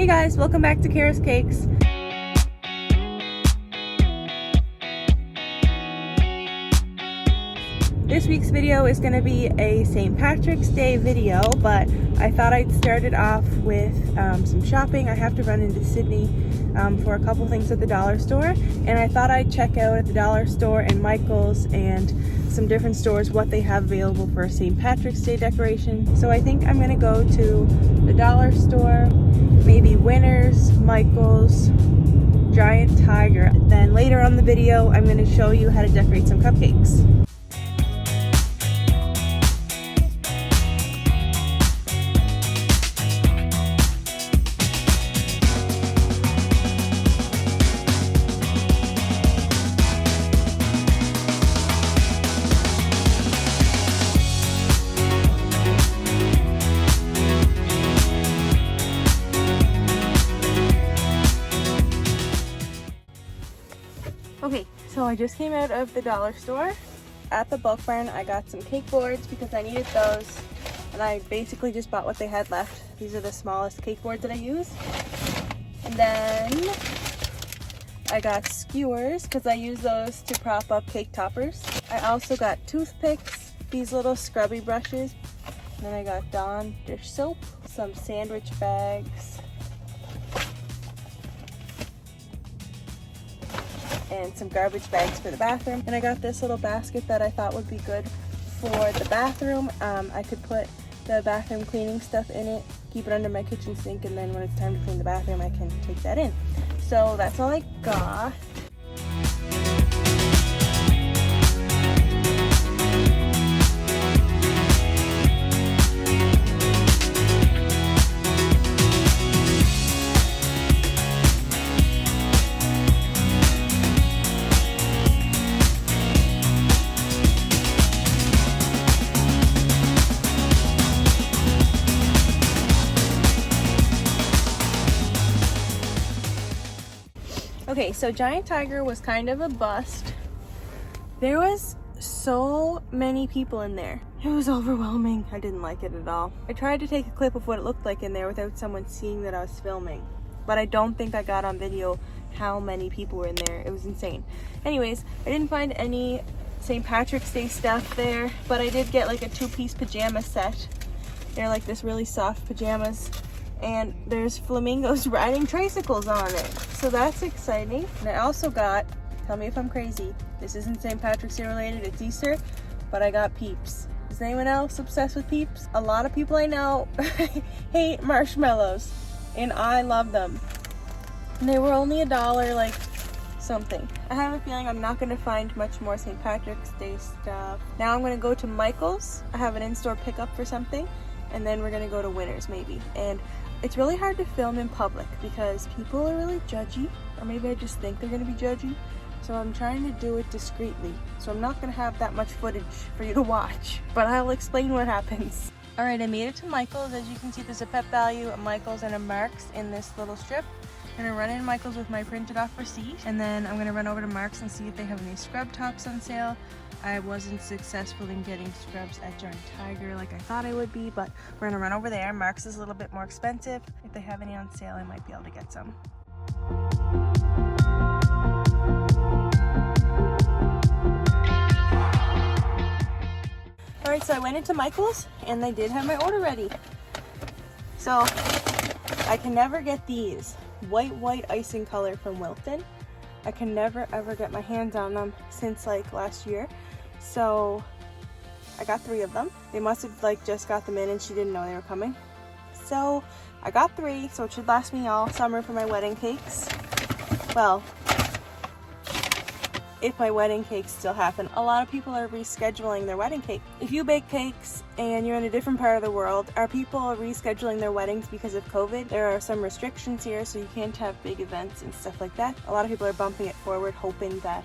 Hey guys, welcome back to Cara's Cakes. This week's video is going to be a St. Patrick's Day video, but I thought I'd start it off with some shopping. I have to run into Sydney for a couple things at the dollar store, and I thought I'd check out at the dollar store and Michael's and some different stores what they have available for St. Patrick's Day decoration. So I think I'm going to go to the dollar store, maybe Winners, Michael's, Giant Tiger. Then later on the video, I'm going to show you how to decorate some cupcakes. Okay, so I just came out of the dollar store. At the bulk barn, I got some cake boards because I needed those, and I basically just bought what they had left. These are the smallest cake boards that I use. And then I got skewers because I use those to prop up cake toppers. I also got toothpicks, these little scrubby brushes. And then I got Dawn dish soap, some sandwich bags, and some garbage bags for the bathroom. And I got this little basket that I thought would be good for the bathroom. I could put the bathroom cleaning stuff in it, keep it under my kitchen sink, and then when it's time to clean the bathroom, I can take that in. So that's all I got. Okay, so Giant Tiger was kind of a bust. There was so many people in there. It was overwhelming. I didn't like it at all. I tried to take a clip of what it looked like in there without someone seeing that I was filming, but I don't think I got on video how many people were in there. It was insane. Anyways, I didn't find any St. Patrick's Day stuff there, but I did get like a two-piece pajama set. They're like this really soft pajamas. And there's flamingos riding tricycles on it. So that's exciting. And I also got, tell me if I'm crazy, this isn't St. Patrick's Day related, it's Easter, but I got Peeps. Is anyone else obsessed with Peeps? A lot of people I know hate marshmallows, and I love them. And they were only $1, like something. I have a feeling I'm not gonna find much more St. Patrick's Day stuff. Now I'm gonna go to Michael's. I have an in-store pickup for something, and then we're gonna go to Winners maybe. And it's really hard to film in public because people are really judgy, or maybe I just think they're gonna be judgy. So I'm trying to do it discreetly. So I'm not gonna have that much footage for you to watch, but I'll explain what happens. All right, I made it to Michael's. As you can see, there's a Pep Value, a Michael's, and a Mark's in this little strip. I'm gonna run in Michael's with my printed off receipt, and then I'm gonna run over to Mark's and see if they have any scrub tops on sale. I wasn't successful in getting scrubs at Giant Tiger like I thought I would be, but we're gonna run over there. Mark's is a little bit more expensive. If they have any on sale, I might be able to get some. All right, so I went into Michael's and they did have my order ready. So I can never get these white icing color from Wilton. I can never ever get my hands on them since like last year. So I got 3 of them. They must have like just got them in and she didn't know they were coming. So I got 3, so it should last me all summer for my wedding cakes. Well, if my wedding cakes still happen. A lot of people are rescheduling their wedding cake. If you bake cakes and you're in a different part of the world, are people rescheduling their weddings because of COVID? There are some restrictions here, so you can't have big events and stuff like that. A lot of people are bumping it forward, hoping that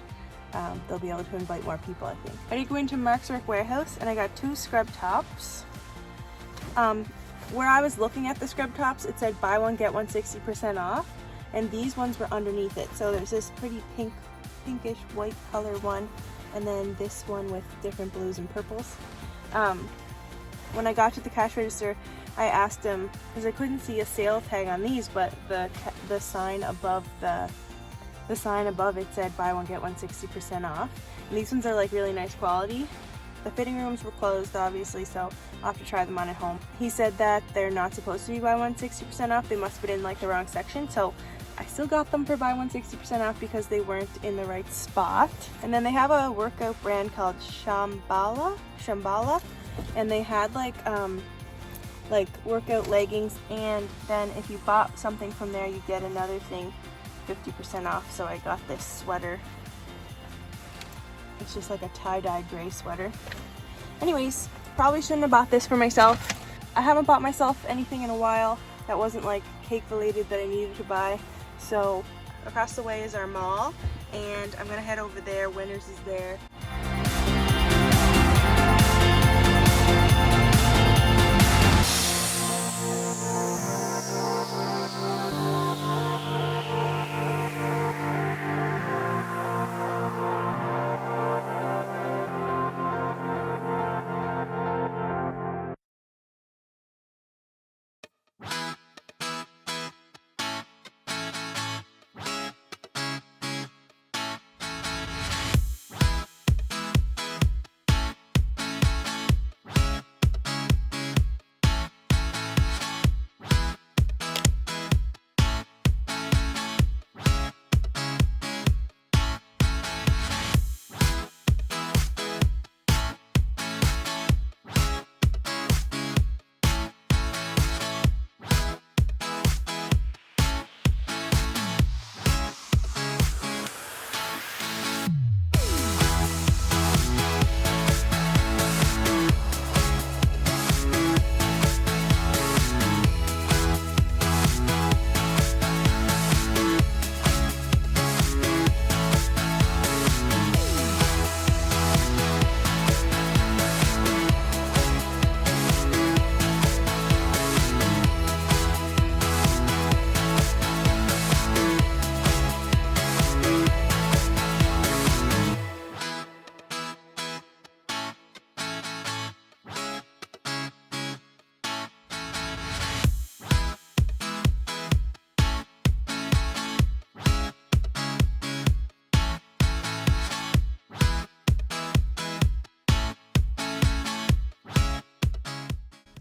they'll be able to invite more people, I think. I did go into Mark's Work Warehouse and I got 2 scrub tops. Where I was looking at the scrub tops, it said buy one, get one 60% off. And these ones were underneath it. So there's this pretty pinkish white color one, and then this one with different blues and purples. When I got to the cash register, I asked him, because I couldn't see a sale tag on these, but the sign above the sign above it said buy one get one 60% off. And these ones are like really nice quality. The fitting rooms were closed, obviously, so I'll have to try them on at home. He said that they're not supposed to be buy one 60% off. They must have been in like the wrong section, so I still got them for buy one 60% off because they weren't in the right spot. And then they have a workout brand called Shambhala, and they had like workout leggings, and then if you bought something from there, you get another thing 50% off. So I got this sweater. It's just like a tie-dye gray sweater. Anyways, probably shouldn't have bought this for myself. I haven't bought myself anything in a while that wasn't like cake related that I needed to buy. So across the way is our mall, and I'm gonna head over there. Winners is there.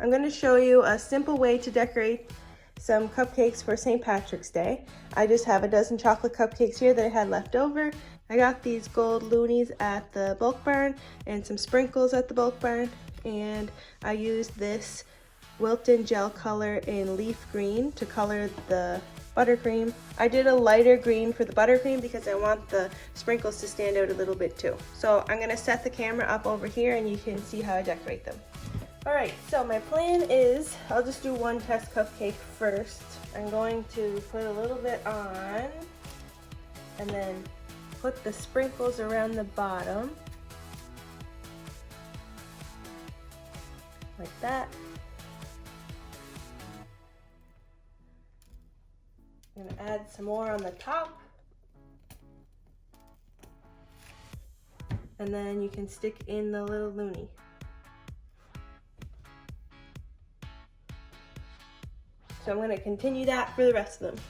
I'm going to show you a simple way to decorate some cupcakes for St. Patrick's Day. I just have a dozen chocolate cupcakes here that I had left over. I got these gold loonies at the bulk barn and some sprinkles at the bulk barn, and I used this Wilton gel color in leaf green to color the buttercream. I did a lighter green for the buttercream because I want the sprinkles to stand out a little bit too. So I'm going to set the camera up over here and you can see how I decorate them. Alright, so my plan is, I'll just do one test cupcake first. I'm going to put a little bit on, and then put the sprinkles around the bottom, like that. I'm going to add some more on the top, and then you can stick in the little loonie. So I'm going to continue that for the rest of them.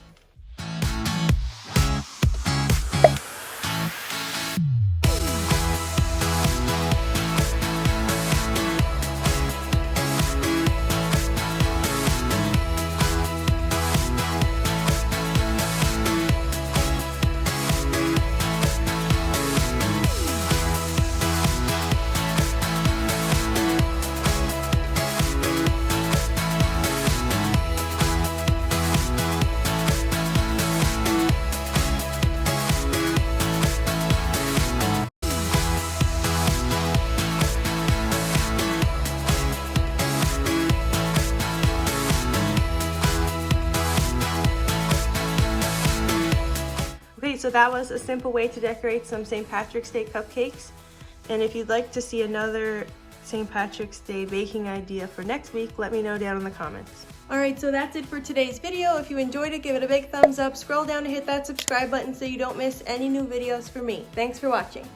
So that was a simple way to decorate some St. Patrick's Day cupcakes. And if you'd like to see another St. Patrick's Day baking idea for next week, let me know down in the comments. Alright, so that's it for today's video. If you enjoyed it, give it a big thumbs up. Scroll down to hit that subscribe button so you don't miss any new videos from me. Thanks for watching.